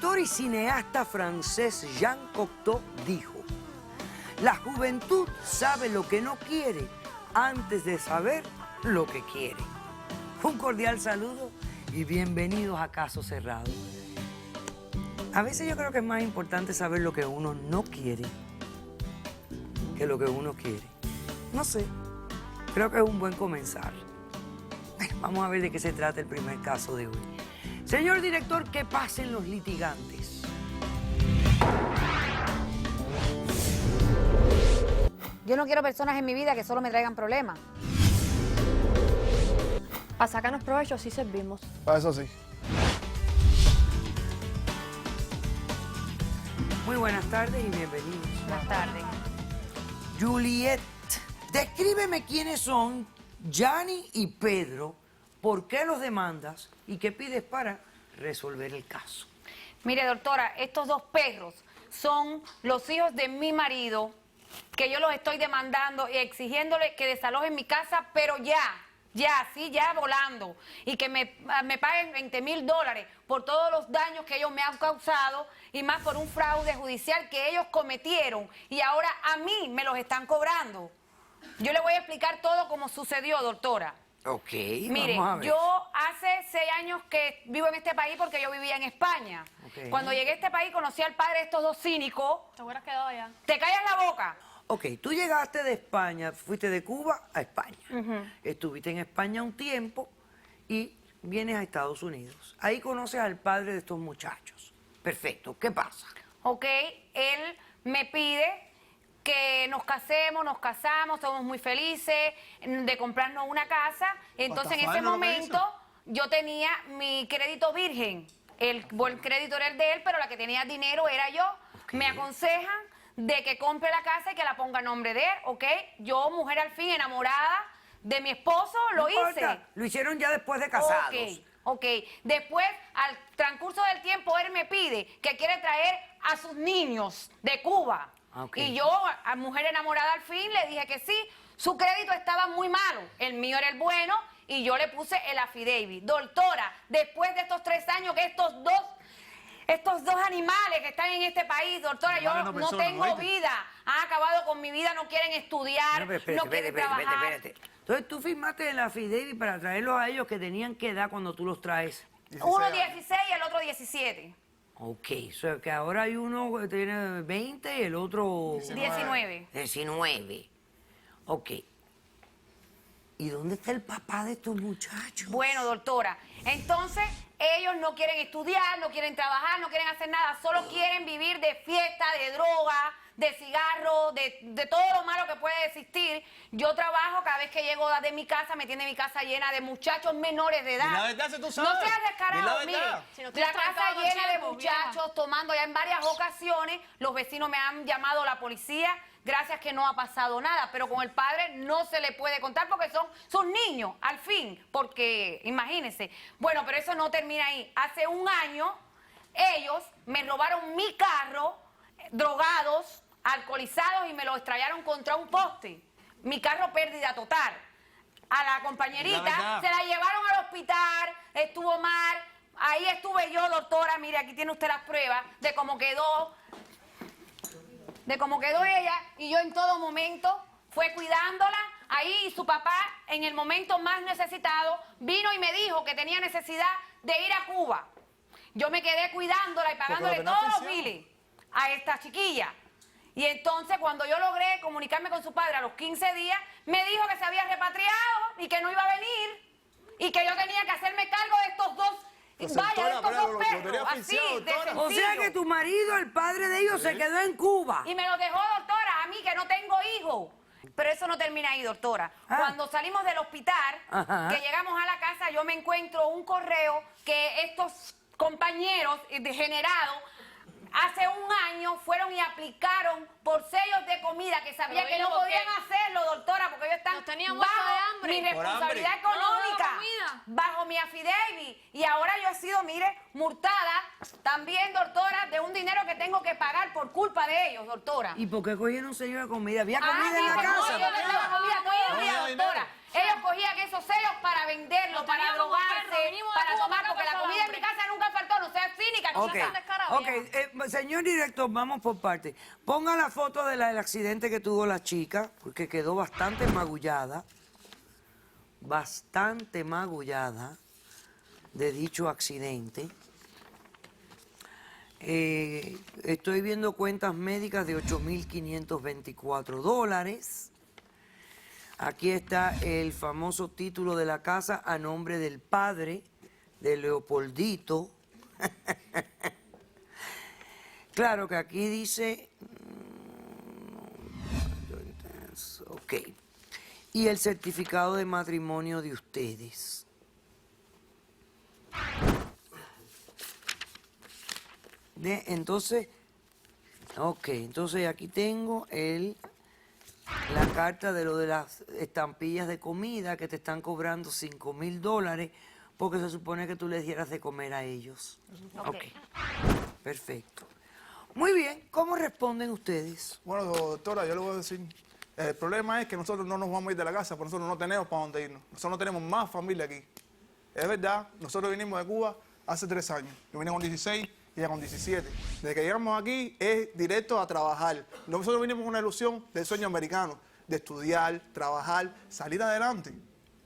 escritor y cineasta francés Jean Cocteau dijo: la juventud sabe lo que no quiere antes de saber lo que quiere. Un cordial saludo y bienvenidos a Caso Cerrado. A veces yo creo que es más importante saber lo que uno no quiere que lo que uno quiere. No sé, creo que es un buen comenzar. Bueno, vamos a ver de qué se trata el primer caso de hoy. Señor director, ¿qué pasen los litigantes? Yo no quiero personas en mi vida que solo me traigan problemas. Para sacarnos provecho sí servimos. Para eso sí. Muy buenas tardes y bienvenidos. Buenas tardes. Juliet, descríbeme quiénes son Gianni y Pedro, por qué los demandas y qué pides para resolver el caso. Mire, doctora, estos dos perros son los hijos de mi marido, que yo los estoy demandando y exigiéndole que desalojen mi casa, pero ya volando, y que me paguen $20,000 por todos los daños que ellos me han causado y más por un fraude judicial que ellos cometieron y ahora a mí me los están cobrando. Yo le voy a explicar todo cómo sucedió, doctora. Ok, mire, vamos a ver. yo hace 6 años que vivo en este país porque yo vivía en España. Ok. Cuando llegué a este país conocí al padre de estos dos cínicos. Te hubieras quedado allá. ¡Te callas la boca! Ok, tú llegaste de España, fuiste de Cuba a España. Estuviste en España un tiempo y vienes a Estados Unidos. Ahí conoces al padre de estos muchachos. Perfecto, ¿qué pasa? Ok, él me pide que nos casamos, somos muy felices, de comprarnos una casa. Entonces en ese momento yo tenía mi crédito virgen. El buen crédito era el de él, pero la que tenía dinero era yo. Okay. Me aconsejan de que compre la casa y que la ponga a nombre de él, ¿ok? Yo, mujer al fin, enamorada de mi esposo, lo hice. Importa, lo hicieron ya después de casados. Ok. Después, al transcurso del tiempo, él me pide que quiere traer a sus niños de Cuba. Ok. Y yo, a mujer enamorada al fin, le dije que sí. Su crédito estaba muy malo, el mío era el bueno, y yo le puse el affidavit. Doctora, después de estos 3 años que estos dos animales que están en este país, doctora, yo no tengo vida. Han acabado con mi vida, no quieren estudiar, no quieren trabajar. Espérate. Entonces tú firmaste el affidavit para traerlos a ellos que tenían que edad cuando tú los traes. Uno 16 y el otro 17. Ok, o sea que ahora hay uno que tiene 20 y el otro... 19. 19. Ok. ¿Y dónde está el papá de estos muchachos? Bueno, doctora, entonces ellos no quieren estudiar, no quieren trabajar, no quieren hacer nada, solo quieren vivir de fiesta, de droga, de cigarro, de todo lo malo que puede existir. Yo trabajo, cada vez que llego de mi casa, me tiene mi casa llena de muchachos menores de edad. La verdad, si tú sabes. No seas descarado, Di la mire. verdad. Si no La tienes casa trancado llena de tiempo, muchachos vieja. tomando ya en varias ocasiones. Los vecinos me han llamado a la policía. Gracias que no ha pasado nada, pero con el padre no se le puede contar porque son sus niños, al fin, porque imagínense. Bueno, pero eso no termina ahí. Hace 1 año ellos me robaron mi carro, drogados, alcoholizados, y me lo estrellaron contra un poste. Mi carro pérdida total. A la compañerita se la llevaron al hospital, estuvo mal. Ahí estuve yo, doctora, mire, aquí tiene usted las pruebas de cómo quedó ella, y yo en todo momento fue cuidándola. Ahí su papá, en el momento más necesitado, vino y me dijo que tenía necesidad de ir a Cuba. Yo me quedé cuidándola y pagándole todos los biles a esta chiquilla. Y entonces, cuando yo logré comunicarme con su padre a los 15 días, me dijo que se había repatriado y que no iba a venir y que yo tenía que hacerme cargo de estos dos. Vaya, de estos dos perros, así, de sencillo. O sea que tu marido, el padre de ellos, se quedó en Cuba. Y me lo dejó, doctora, a mí que no tengo hijos. Pero eso no termina ahí, doctora. Cuando salimos del hospital, que llegamos a la casa, yo me encuentro un correo que estos compañeros degenerados hace 1 año fueron y aplicaron por sellos de comida que sabía Pero que no ellos, ¿por podían qué? hacerlo, doctora, porque ellos están Nos tenían muertos de bajo hambre. mi Por responsabilidad hambre. económica, No, comida. bajo mi affidavit. Y ahora yo he sido, mire, multada también, doctora, de un dinero que tengo que pagar por culpa de ellos, doctora. ¿Y por qué cogieron sello de comida? ¿Había comida en la dice, casa? no, yo les daba comida todos los días, No, doctora. Ellos cogían esos sellos para venderlos, Nos para teníamos drogarse, carro, venimos de para Cuba tomar, para porque acá la para comida en mi hambre. casa nunca faltó, no seas cínica, Ok. chica. la Ok, vieja. señor director, vamos por partes. Ponga la foto del accidente que tuvo la chica, porque quedó bastante magullada. Bastante magullada de dicho accidente. Estoy viendo cuentas médicas de $8.524. Aquí está el famoso título de la casa a nombre del padre de Leopoldito. Claro que aquí dice... Ok. Y el certificado de matrimonio de ustedes. Entonces, ok, entonces aquí tengo la carta de lo de las estampillas de comida que te están cobrando $5.000 porque se supone que tú les dieras de comer a ellos. Ok, perfecto. Muy bien, ¿cómo responden ustedes? Bueno, doctora, yo le voy a decir, el problema es que nosotros no nos vamos a ir de la casa, porque nosotros no tenemos para dónde irnos. Nosotros no tenemos más familia aquí. Es verdad, nosotros vinimos de Cuba hace 3 años. Yo vine con 16 y ella con 17. Desde que llegamos aquí es directo a trabajar. Nosotros vinimos con una ilusión del sueño americano, de estudiar, trabajar, salir adelante.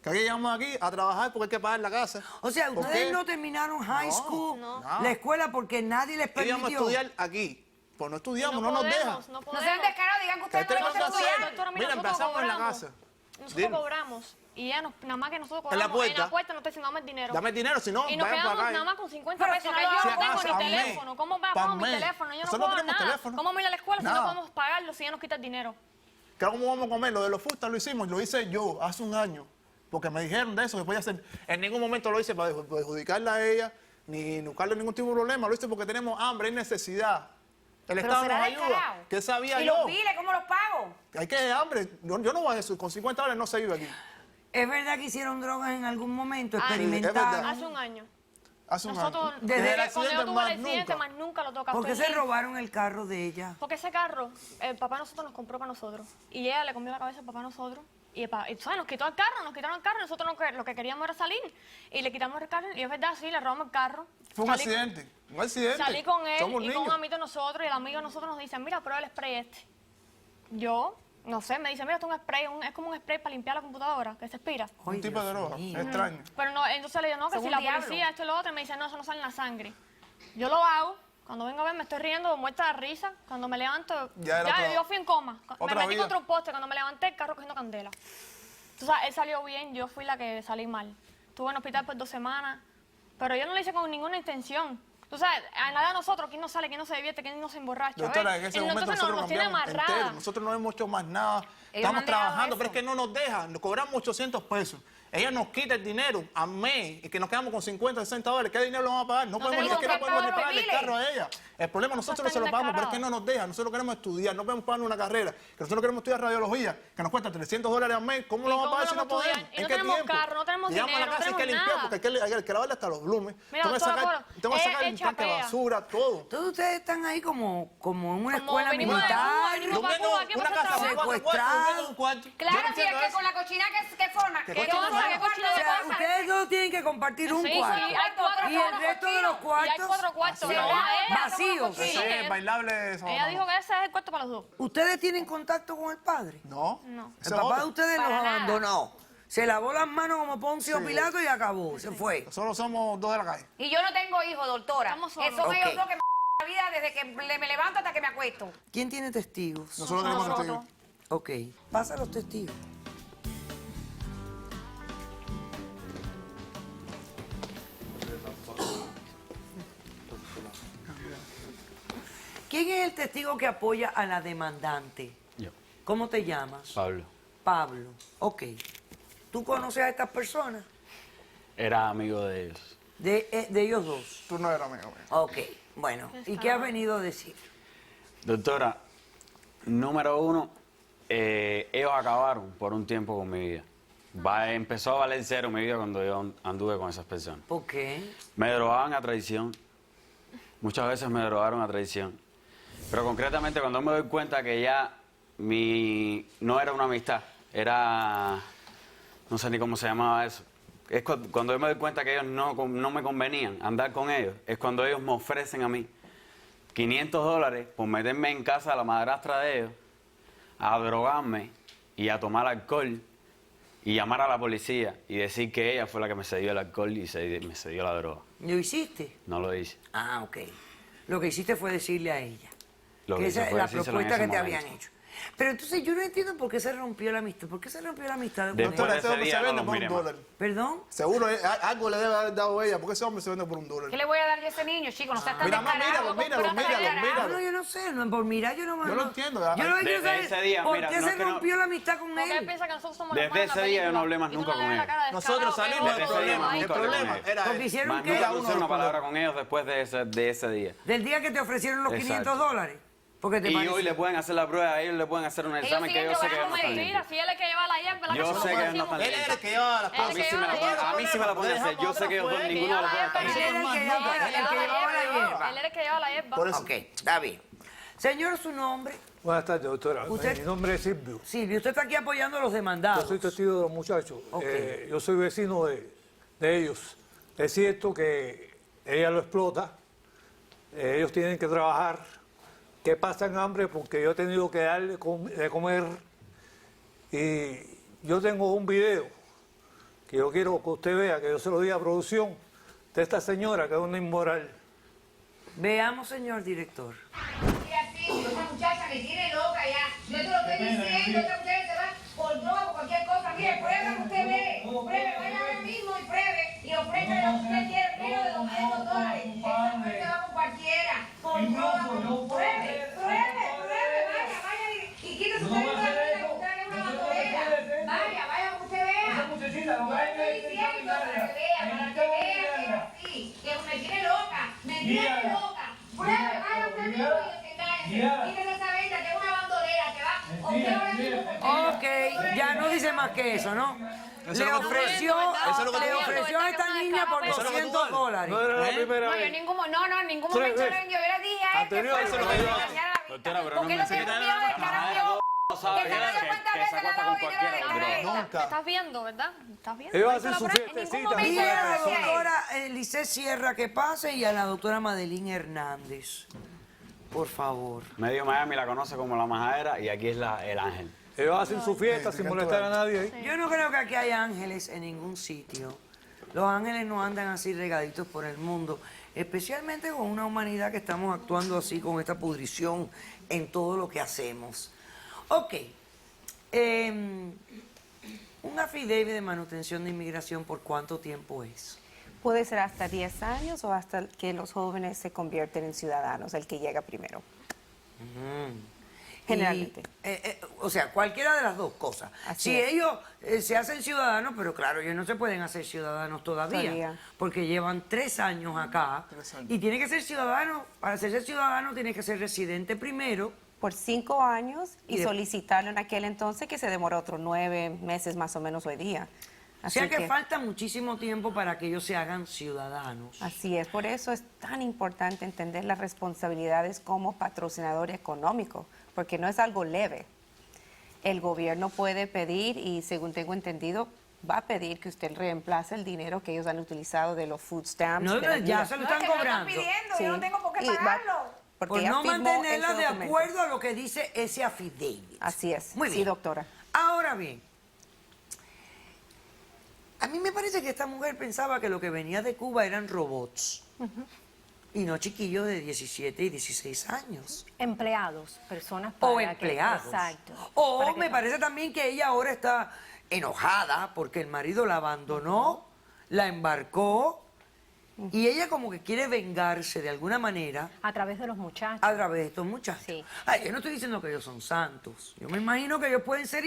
Que aquí llegamos aquí a trabajar porque hay que pagar la casa. O sea, ¿Por ustedes qué? no terminaron high school, no. la escuela, porque nadie les Íbamos a permitió. estudiar aquí. Pues no estudiamos, no nos dejan. No No sean podemos. descarados, digan que ¿Qué ustedes no tenemos van que a hacer? estudiar. Doctora, Mira, nosotros empezamos en la cobramos. casa. Nosotros Dime. cobramos. Y ella nada más que nosotros En la cobramos. puerta. En la puerta nos está diciendo, dame el dinero. Dame el dinero, si no, Y nos vayan quedamos para acá. nada más con 50 Pero pesos, si que yo no no lo tengo hagas, ni amén. teléfono. ¿Cómo Pa' pagamos mi amén. teléfono? Yo no Nosotros puedo no tenemos nada. teléfono. ¿Cómo vamos a ir a la escuela si no Nada. podemos pagarlo, si ella nos quita el dinero? Claro, ¿cómo vamos a comer? Lo de los fustas lo hicimos, lo hice yo hace un año. Porque me dijeron de eso, que podía hacer. En ningún momento lo hice para perjudicarla a ella, ni buscarle ningún tipo de problema. Lo hice porque tenemos hambre, hay necesidad. El Pero Estado será nos ayuda. descarado. ¿Qué sabía ¿Y yo? los biles cómo los pago? Hay que hambre. Yo no voy a eso. Con $50 no se vive aquí. ¿Es verdad que hicieron drogas en algún momento? Ah, sí, es ¿Experimentaron? verdad. Hace un año. Hace un Nosotros, año. Desde el cuando accidente yo tuve más el accidente, nunca. más nunca lo toca. ¿Por qué se robaron el carro de ella? Porque ese carro, el papá de nosotros nos compró para nosotros. Y ella le comió la cabeza al papá de nosotros. Y ¿sabes? Nos quitó el carro, nos quitaron el carro. Nosotros lo que queríamos era salir. Y le quitamos el carro. Y es verdad, sí, le robamos el carro. Fue un Salí- accidente. Un accidente. Salí con él Somos y niños. con un amigo de nosotros. Y el amigo de nosotros nos dice, mira, prueba el spray este. Yo, no sé, me dice, mira, esto es un spray. Es como un spray para limpiar la computadora, que se expira. Un Ay, tipo de Dios droga. mío. Extraño. Pero no, entonces le digo, no, que Según si la diablo. policía, esto y lo otro, y me dice, no, eso no sale en la sangre. Yo lo hago, cuando vengo a ver me estoy riendo, muerta de risa. Cuando me levanto, Ya era otra- yo fui en coma. Me otra metí vida. contra un poste, cuando me levanté, el carro cogiendo candela. Entonces, él salió bien, yo fui la que salí mal. Estuve en el hospital por 2 semanas, pero yo no lo hice con ninguna intención. Tú sabes, a nada de nosotros, quién no sale, quién no se divierte, quién no se emborracha. Doctora, ¿ves? en ese Y momento entonces nosotros nos tiene cambiamos entero. amarradas. Nosotros no hemos hecho más nada. Ellos Estamos no han dejado trabajando, eso. pero es que no nos dejan. Nos cobramos 800 pesos. Ella nos quita el dinero a mes y que nos quedamos con 50, 60 dólares. ¿Qué dinero le vamos a pagar? No, podemos ni tenemos siquiera que podemos ni pagar pagarle el biles. carro a ella. El problema nosotros se lo pagamos, pero es que no nos dejan. Nosotros queremos estudiar, no podemos pagar una carrera. Que nosotros queremos estudiar radiología, que nos cuesta 300 dólares al mes. ¿Cómo ¿Y lo vamos a cómo pagar si no vamos a podemos? estudiar? Y ¿En no qué tenemos tiempo? carro, no tenemos Llegamos a la dinero, no casa y hay que tenemos limpiar, nada. porque hay que lavarle hasta los blumes. Mira, Tengo que doctora, sacar pero el tanque de chapea. basura, todo. Todos ustedes están ahí como en una Como escuela venimos de Cuba, militar. venimos para Cuba, aquí una vamos a casa trabajar. con 4 cuartos, durmiendo en un cuarto. Claro, Yo no si es entiendo que eso. con la cochina que forma. ¿Qué ¿Qué cochina cosa? forma? ¿Qué O cochina sea, de cosa? ustedes dos tienen que compartir un Sí, sí, cuarto. hay 4 y el resto de los cuartos Y hay 4 cuartos, sí, ¿verdad? vacíos. Eso es bailable. Eso, Ella no. dijo que ese es el cuarto para los dos. ¿Ustedes tienen contacto con el padre? No. No. Ese El es papá de otro. ustedes los Para nada. abandonó. Se lavó las manos como Poncio Sí. Pilato y acabó. Se fue. Solo somos 2 de la calle. Y yo no tengo hijos, doctora. Estamos solos. Son ellos Ok. dos que me la vida desde que me levanto hasta que me acuesto. ¿Quién tiene testigos? Nosotros tenemos Nosotros. testigos. Ok, pasa los testigos. ¿Quién es el testigo que apoya a la demandante? Yo, ¿Cómo te llamas? Pablo. Pablo. Ok. ¿Tú conoces a estas personas? Era amigo de ellos. De ellos dos. Tú no eras amigo mío. Ok, bueno. ¿Y qué has venido a decir? Doctora, número 1, ellos acabaron por un tiempo con mi vida. Empezó a valer cero mi vida cuando yo anduve con esas personas. ¿Por qué? Me drogaban a traición. Muchas veces me drogaron a traición. Pero concretamente cuando me doy cuenta que ya no era una amistad, era... no sé ni cómo se llamaba eso. Es cuando yo me doy cuenta que ellos no me convenían andar con ellos, es cuando ellos me ofrecen a mí $500 por meterme en casa de la madrastra de ellos, a drogarme y a tomar alcohol y llamar a la policía y decir que ella fue la que me cedió el alcohol y me cedió la droga. ¿Lo hiciste? No lo hice. Ah, ok. Lo que hiciste fue decirle a ella. Lo que que hice esa es fue la decírselo en propuesta ese que te momento. habían hecho. Pero entonces yo no entiendo por qué se rompió la amistad. ¿Por qué se rompió la amistad? Después Doctora, de este ese hombre día se no vende los por miré $1. más. ¿Perdón? Seguro algo le debe haber dado ella, porque ese hombre se vende por $1. ¿Qué le voy a dar yo a ese niño, chico? No seas tan Mira, descarado. No, yo no sé, no, por mirar yo no Yo lo entiendo, ¿verdad? Yo lo que quiero Desde saber ese día, ¿por mira, qué no se es que no- rompió la amistad con ¿Por qué él? piensa que nosotros somos Desde los malos en la ese día yo no película? hablé más Y tú nunca no le con ves la él. cara de Nosotros descarado, salimos que del odio, problema. ay, El nunca problema con él. era Porque ese. hicieron Más qué? nunca Cada crucé uno una por palabra uno. con ellos después de ese día. Del día que te ofrecieron los Exacto. $500. Porque te Y parece. hoy le pueden hacer la prueba, a ellos le pueden hacer un Ellos examen que siguen yo sé que ellos drogando no están mentiras. limpios. Si él es que lleva la hierba, Yo sé que ellos no están Él era el que llevaba las Él A es mí que sí me lleva la la pueden, hierba. a mí sí me la pueden hacer. Yo sé que ellos dos, Él ninguno de los dos están Él era limpios. el que llevaba la hierba. Él era el que llevaba la hierba. Por eso. Ok, está bien. Señor, su nombre. Buenas tardes, doctora. ¿Usted? Mi nombre es Silvio. Silvio, usted está aquí apoyando a los Yo demandados. soy testigo de los muchachos. Ok. Yo soy vecino de ellos. Es cierto que ella lo explota. Ellos tienen que trabajar, que pasan hambre porque yo he tenido que darle de comer. Y yo tengo un video que yo quiero que usted vea, que yo se lo di a producción, de esta señora que es una inmoral. Veamos, señor director. Mira, Silvio, esa muchacha me tiene loca ya. Yo te lo estoy diciendo, esta muchacha se va por droga, por cualquier cosa. Mire, prueba que usted ve. Pruebe, vaya ahora mismo y pruebe. Y ofrezca lo que usted quiere, menos de $200. Esa mujer se va con cualquiera. Por droga, pruebe, vaya. Y quítese usted de una vida que usted es una bandolera. Vaya, que usted vea. Yo le estoy diciendo para que vea que es así. Que me tiene loca, Pruebe, vaya usted mismo y engáñese. Quítese esa venta, que es una bandolera, que va. Usted ahora mismo. Ok, ya no dice más que eso, ¿no? Le ofreció a esta niña por $200. No era la primera No, yo vez. en ningún momento Tres yo veces. le dije a él que Anterior, fue eso lo lo que digo. me engañara la Doctora, pero ¿Por no qué me no se enseñe. confiaba del carajo? sabe Que se vaya que cuántas se veces le acuesta ha dado con dinero de cualquiera, cara bro. esta. Nunca. ¿Me estás viendo, verdad? ¿Me estás viendo? Ellos Eso hacen la su prueba. En fiestecita. ningún Dile momento a la yo decía, doctora Lice Sierra que pase y a la doctora Madeline Hernández. Por favor. Medio Miami la conoce como la majadera y aquí es el ángel. Ellos hacen su fiesta sin molestar a nadie ahí. Yo no creo que aquí haya ángeles en ningún sitio. Los ángeles no andan así regaditos por el mundo, especialmente con una humanidad que estamos actuando así, con esta pudrición en todo lo que hacemos. Ok. Un affidavit de manutención de inmigración, ¿por cuánto tiempo es? Puede ser hasta 10 años o hasta que los jóvenes se convierten en ciudadanos, el que llega primero. Generalmente. O sea, cualquiera de las dos cosas. Así Si es. ellos se hacen ciudadanos, pero claro, ellos no se pueden hacer ciudadanos todavía, Todavía. porque llevan 3 años acá. 3 años. Y tiene que ser ciudadano, para hacerse ciudadano tiene que ser residente primero. Por 5 años Y y de- solicitarlo en aquel entonces que se demora otros 9 meses más o menos hoy día. O sea que falta muchísimo tiempo para que ellos se hagan ciudadanos. Así es, por eso es tan importante entender las responsabilidades como patrocinador económico, porque no es algo leve. El gobierno puede pedir, y según tengo entendido, va a pedir que usted reemplace el dinero que ellos han utilizado de los food stamps. No, de la ya ayuda. se lo No, es están que me lo están cobrando. pidiendo, Sí. yo no tengo por qué Y va- pagarlo. porque Por ella no firmó mantenerla ese de documento. acuerdo a lo que dice ese affidavit. Así es. Muy Sí, bien. doctora. Ahora bien, a mí me parece que esta mujer pensaba que lo que venía de Cuba eran robots. Y no chiquillos de 17 y 16 años. Empleados, personas O para empleados. Exacto. O Para que- me parece también que ella ahora está enojada porque el marido la abandonó, la embarcó y ella como que quiere vengarse de alguna manera A través de los muchachos. a través de estos muchachos. Sí. Ay, yo no estoy diciendo que ellos son santos. Yo me imagino que ellos pueden ser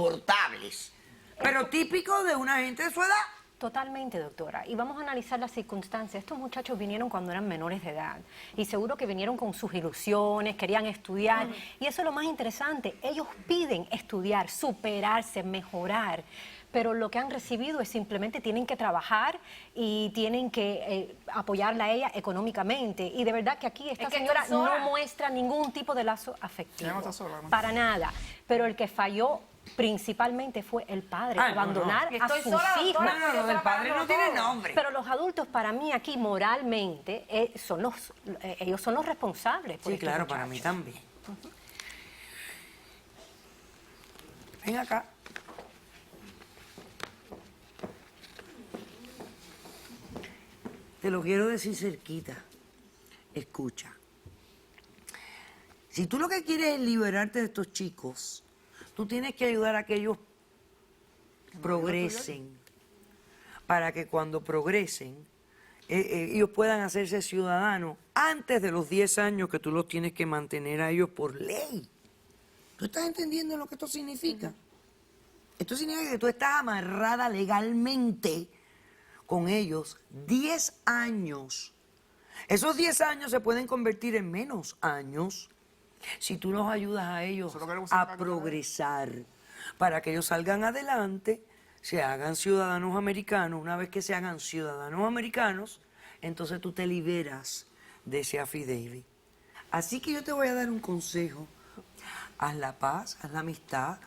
insoportables. Pero típico de una gente de su edad. Totalmente, doctora. Y vamos a analizar las circunstancias. Estos muchachos vinieron cuando eran menores de edad. Y seguro que vinieron con sus ilusiones, querían estudiar. Y eso es lo más interesante. Ellos piden estudiar, superarse, mejorar. Pero lo que han recibido es simplemente tienen que trabajar y tienen que apoyarla a ella económicamente. Y de verdad que aquí esta Es que señora está sola. no muestra ningún tipo de lazo afectivo. Ella no está sola, ¿no? Para nada. Pero el que falló principalmente fue el padre, Ah, no, no. abandonar Que a estoy sus sola, hijos. doctora. No, no, no, el padre no tiene nombre. Pero los adultos, para mí aquí moralmente, ellos son los responsables. por Sí, estos claro, para mí muchachos. también. Ven acá. Te lo quiero decir cerquita. Escucha. Si tú lo que quieres es liberarte de estos chicos, tú tienes que ayudar a que ellos progresen. Para que cuando progresen, ellos puedan hacerse ciudadanos antes de los 10 años que tú los tienes que mantener a ellos por ley. ¿Tú estás entendiendo lo que esto significa? Esto significa que tú estás amarrada legalmente con ellos 10 años. Esos 10 años se pueden convertir en menos años si tú los ayudas a ellos Eso lo queremos a sacar, progresar, para que ellos salgan adelante, se hagan ciudadanos americanos. Una vez que se hagan ciudadanos americanos, entonces tú te liberas de ese affidavit. Así que yo te voy a dar un consejo. Haz la paz, haz la amistad,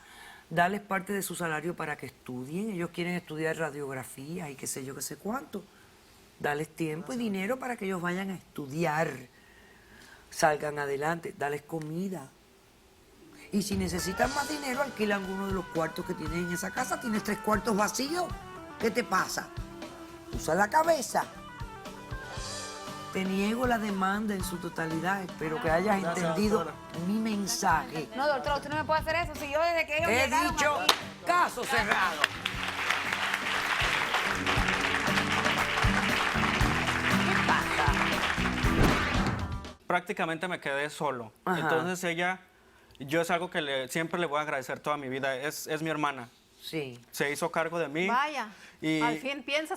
dales parte de su salario para que estudien. Ellos quieren estudiar radiografía y qué sé yo, qué sé cuánto. Dales tiempo y dinero para que ellos vayan a estudiar, salgan adelante, dales comida. Y si necesitan más dinero, alquilan uno de los cuartos que tienes en esa casa. Tienes 3 cuartos vacíos. ¿Qué te pasa? Usa la cabeza. Te niego la demanda en su totalidad. Espero que hayas Gracias, entendido doctora. mi mensaje. No, doctora, usted no me puede hacer eso. Si yo desde que ellos He llegaron dicho aquí- caso cerrado. ¿Qué pasa? Prácticamente me quedé solo. Ajá. Entonces ella, yo es algo que siempre le voy a agradecer toda mi vida. Es mi hermana. Sí. Se hizo cargo de mí. Vaya, Y al fin piensas